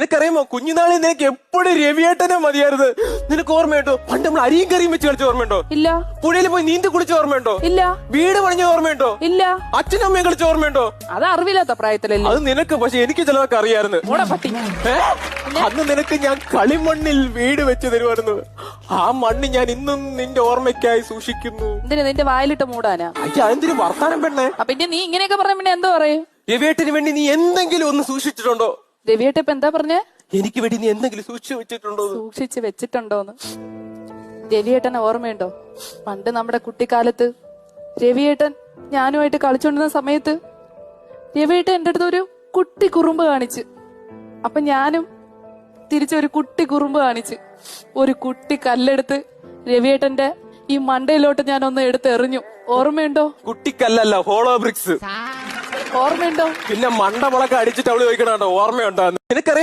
നിനക്കറിയാമോ കുഞ്ഞുനാളിൽ നിനക്ക് എപ്പോഴും രവിയേട്ടനെ മതിയായിരുന്നു. നിനക്ക് ഓർമ്മയുണ്ടോ പണ്ട് നമ്മൾ അരിയും കറിയും വെച്ച് കളിച്ച ഓർമ്മയുണ്ടോ? ഇല്ല. പുഴയിൽ പോയി നീന്തി കുളിച്ച ഓർമ്മയുണ്ടോ? ഇല്ല. വീട് പണിഞ്ഞ ഓർമ്മയുണ്ടോ? ഇല്ല. അച്ഛനും അമ്മയും കളിച്ച ഓർമ്മയുണ്ടോ? അത് അറിവില്ലാത്ത പ്രായത്തിലല്ലേ. അത് നിനക്ക്, പക്ഷെ എനിക്ക് ചിലതൊക്കെ അറിയായിരുന്നു. പട്ടി. അന്ന് നിനക്ക് ഞാൻ കളിമണ്ണിൽ വീട് വെച്ച് തരുമായിരുന്നു. ആ മണ്ണ് ഞാൻ ഇന്നും നിന്റെ ഓർമ്മയ്ക്കായി സൂക്ഷിക്കുന്നു. എന്തിനാ നിന്റെ വായിലിട്ട് മൂടാനാ? അതെന്തിനു വർത്താനം പെണ്ണേ? പിന്നെ നീ ഇങ്ങനെയൊക്കെ പറഞ്ഞ പിന്നെ എന്തോ പറയും? രവിയേട്ടന് വേണ്ടി നീ എന്തെങ്കിലും ഒന്ന് സൂക്ഷിച്ചിട്ടുണ്ടോ? രവിയേട്ട ഇപ്പൊ എന്താ പറഞ്ഞേ? എനിക്ക് വേണ്ടി നീ എന്തെങ്കിലും സൂക്ഷിച്ചു വെച്ചിട്ടുണ്ടോ? സൂക്ഷിച്ച് വെച്ചിട്ടുണ്ടോന്ന് രവിയേട്ടനെ ഓർമ്മയുണ്ടോ? പണ്ട് നമ്മുടെ കുട്ടിക്കാലത്ത് രവിയേട്ടൻ ഞാനുമായിട്ട് കളിച്ചോണ്ടിരുന്ന സമയത്ത് രവിയേട്ടൻ എന്റെ അടുത്ത് ഒരു കുട്ടി കുറുമ്പ് കാണിച്ച്. അപ്പൊ ഞാനും തിരിച്ചൊരു കുട്ടി കുറുമ്പ് കാണിച്ച് ഒരു കുട്ടി കല്ലെടുത്ത് രവിയേട്ടന്റെ ഈ മണ്ടയിലോട്ട് ഞാൻ ഒന്ന് എടുത്ത് എറിഞ്ഞു. ഓർമ്മയുണ്ടോ? കുട്ടിക്കല്ലല്ല, ഹോളോ ബ്രിക്സ്. ഓർമ്മയുണ്ടോ? പിന്നെ മണ്ടമുളക്കെ അടിച്ചിട്ട് അവള് ചോദിക്കണോ ഓർമ്മയുണ്ടോ? നിനക്കറിയാം